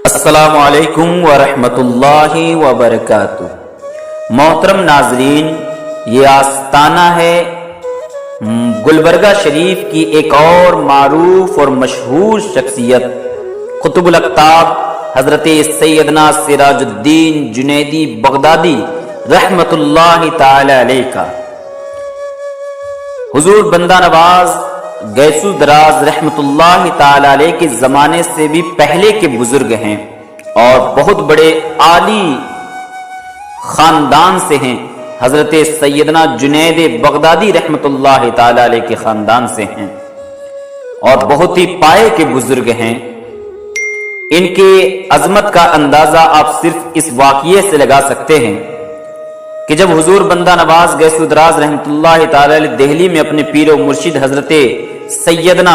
السلام علیکم ورحمۃ اللہ وبرکاتہ۔ محترم ناظرین، یہ آستانہ ہے گلبرگہ شریف کی ایک اور معروف اور مشہور شخصیت قطب الاقطاب حضرت سیدنا سراج الدین جنیدی بغدادی رحمۃ اللہ تعالی علیہ کا۔ حضور بندہ نواز گیسو دراز رحمۃ اللہ تعالی علیہ کے زمانے سے بھی پہلے کے بزرگ ہیں اور بہت بڑے عالی خاندان سے ہیں۔ حضرت سیدنا جنید بغدادی رحمۃ اللہ تعالی علیہ کے خاندان سے ہیں اور بہت ہی پائے کے بزرگ ہیں۔ ان کے عظمت کا اندازہ آپ صرف اس واقعے سے لگا سکتے ہیں کہ جب حضور بندہ نواز گیسو دراز رحمۃ اللہ تعالی علیہ دہلی میں اپنے پیر و مرشد حضرت سیدنا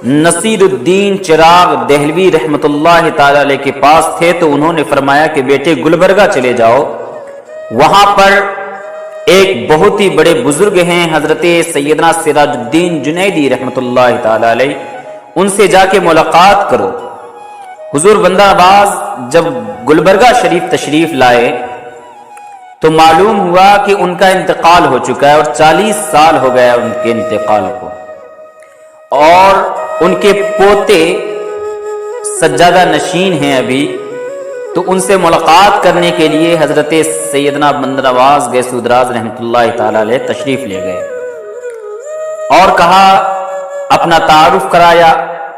نصیر الدین چراغ دہلوی رحمۃ اللہ تعالی علیہ کے پاس تھے تو انہوں نے فرمایا کہ بیٹے گلبرگہ چلے جاؤ، وہاں پر ایک بہت ہی بڑے بزرگ ہیں حضرت سیدنا سراج الدین جنیدی رحمۃ اللہ تعالی علیہ، ان سے جا کے ملاقات کرو۔ حضور بندہ نواز جب گلبرگہ شریف تشریف لائے تو معلوم ہوا کہ ان کا انتقال ہو چکا ہے اور 40 سال ہو گیا ان کے انتقال کو، اور ان کے پوتے سجادہ نشین ہیں ابھی، تو ان سے ملاقات کرنے کے لیے حضرت سیدنا بندہ نواز گیسو دراز رحمۃ اللہ تعالی علیہ تشریف لے گئے اور کہا، اپنا تعارف کرایا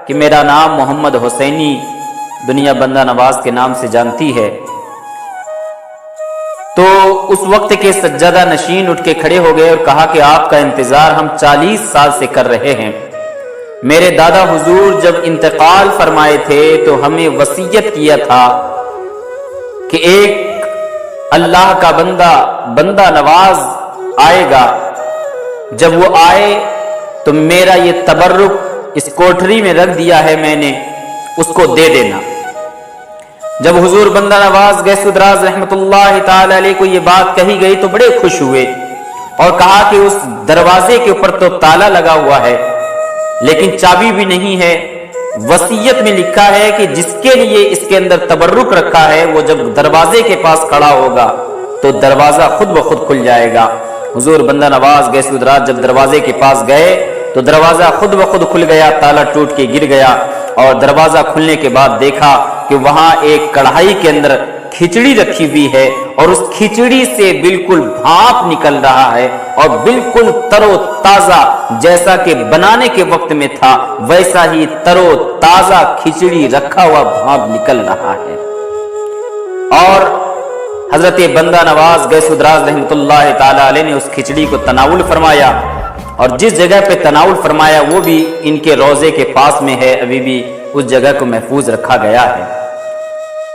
کہ میرا نام محمد حسینی دنیا بندہ نواز کے نام سے جانتی ہے۔ تو اس وقت کے سجادہ نشین اٹھ کے کھڑے ہو گئے اور کہا کہ آپ کا انتظار ہم 40 سال سے کر رہے ہیں۔ میرے دادا حضور جب انتقال فرمائے تھے تو ہمیں وصیت کیا تھا کہ ایک اللہ کا بندہ نواز آئے گا، جب وہ آئے تو میرا یہ تبرک اس کوٹھری میں رکھ دیا ہے میں نے، اس کو دے دینا۔ جب حضور بندہ نواز گیسو دراز رحمۃ اللہ تعالی علیہ کو یہ بات کہی گئی تو بڑے خوش ہوئے اور کہا کہ اس دروازے کے اوپر تو تالا لگا ہوا ہے لیکن چابی بھی نہیں ہے، وصیت میں لکھا ہے کہ جس کے لیے اس کے اندر تبرک رکھا ہے وہ جب دروازے کے پاس کھڑا ہوگا تو دروازہ خود بخود کھل جائے گا۔ حضور بندہ نواز گیسو دراز جب دروازے کے پاس گئے تو دروازہ خود بخود کھل گیا، تالا ٹوٹ کے گر گیا، اور دروازہ کھلنے کے بعد دیکھا کہ وہاں ایک کڑھائی کے اندر کھچڑی رکھی ہوئی ہے اور اس کھچڑی سے بالکل بھاپ نکل رہا ہے اور بالکل تر و تازہ جیسا کہ بنانے کے وقت میں تھا ویسا ہی تر و تازہ کھچڑی رکھا ہوا بھاپ نکل رہا ہے۔ اور حضرت بندہ نواز گیسو دراز رحمۃ اللہ تعالی علیہ نے اس کھچڑی کو تناول فرمایا، اور جس جگہ پہ تناول فرمایا وہ بھی ان کے روضے کے پاس میں ہے، ابھی بھی اس جگہ کو محفوظ رکھا گیا ہے۔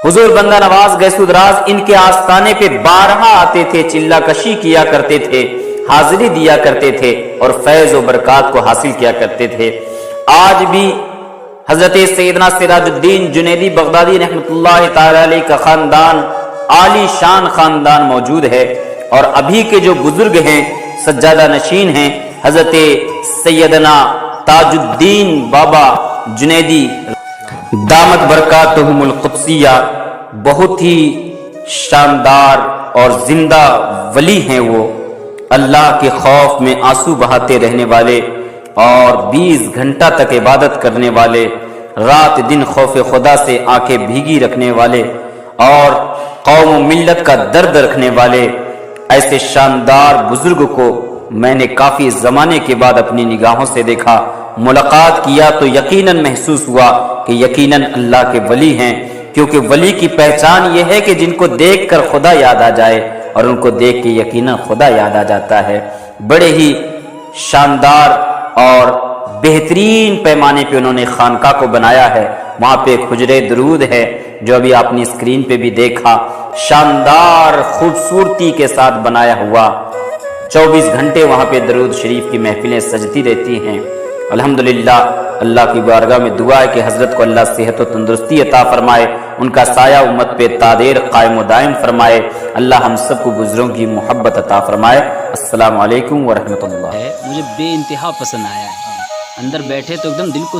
حضور بندہ نواز گیسو دراز ان کے آستانے پہ بارہا آتے تھے، چلہ کشی کیا کرتے تھے، حاضری دیا کرتے تھے اور فیض و برکات کو حاصل کیا کرتے تھے۔ آج بھی حضرت سیدنا سراج الدین جنیدی بغدادی رحمۃ اللہ تعالی علیہ کا خاندان عالی شان خاندان موجود ہے، اور ابھی کے جو بزرگ ہیں سجادہ نشین ہیں حضرت سیدنا تاج الدین بابا جنیدی دامت برکاتہم القدسیہ، بہت ہی شاندار اور زندہ ولی ہیں وہ، اللہ کے خوف میں آنسو بہاتے رہنے والے اور 20 گھنٹہ تک عبادت کرنے والے، رات دن خوف خدا سے آنکھیں بھیگی رکھنے والے اور قوم و ملت کا درد رکھنے والے، ایسے شاندار بزرگ کو میں نے کافی زمانے کے بعد اپنی نگاہوں سے دیکھا، ملاقات کیا تو یقیناً محسوس ہوا کہ یقیناً اللہ کے ولی ہیں، کیونکہ ولی کی پہچان یہ ہے کہ جن کو دیکھ کر خدا یاد آ جائے، اور ان کو دیکھ کے یقیناً خدا یاد آ جاتا ہے۔ بڑے ہی شاندار اور بہترین پیمانے پہ انہوں نے خانقاہ کو بنایا ہے، وہاں پہ ایک حجرہ درود ہے جو ابھی آپ نے اسکرین پہ بھی دیکھا، شاندار خوبصورتی کے ساتھ بنایا ہوا، 24 گھنٹے وہاں پہ درود شریف کی محفلیں سجتی رہتی ہیں۔ الحمدللہ اللہ کی بارگاہ میں دعا ہے کہ حضرت کو اللہ صحت و تندرستی عطا فرمائے، ان کا سایہ امت پہ تادیر قائم و دائم فرمائے، اللہ ہم سب کو گزروں کی محبت عطا فرمائے۔ السلام علیکم ورحمۃ اللہ۔ مجھے بے انتہا پسند آیا ہے، اندر بیٹھے تو ایک دم دل کو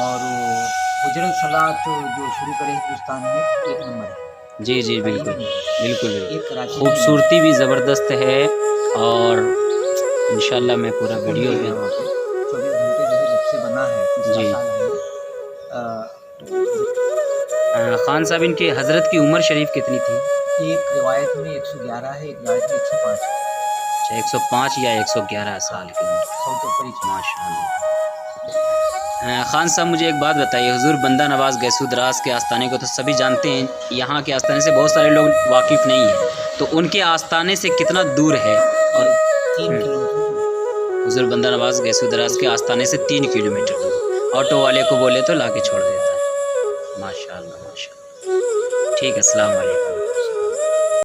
اور حجر الصلاۃ جو شروع کرے ہندوستان میں 1 نمبر ہے، جی جی کہیں بالکل بھی نہیں، بالکل ایک بالکل کراچی میں خوبصورتی بھی زبردست ہے، اور انشاءاللہ میں پورا سکون ویڈیو بھی بھی ہے وہاں پہ 24 گھنٹے جو ہے جب سے بنا ہے، تیسرا جی سال ہے خان صاحب ان کی حضرت کی عمر شریف کتنی تھی؟ ایک روایت میں 111 ہے، ایک روایت میں 105 ہے، اچھا 105 یا 111 سال کی عمر، 100 کے اوپر ہی چلا۔ ماشاء اللہ۔ خان صاحب مجھے ایک بات بتائیے، حضور بندہ نواز گیسو دراز کے آستانے کو تو سبھی جانتے ہیں، یہاں کے آستانے سے بہت سارے لوگ واقف نہیں ہیں، تو ان کے آستانے سے کتنا دور ہے؟ اور 3 کلومیٹر حضور بندہ نواز گیسو دراز کے آستانے سے 3 کلومیٹر دور، آٹو والے کو بولے تو لا کے چھوڑ دیتا ہے۔ ماشاء اللہ ماشاء اللہ، ٹھیک ہے، السلام علیکم۔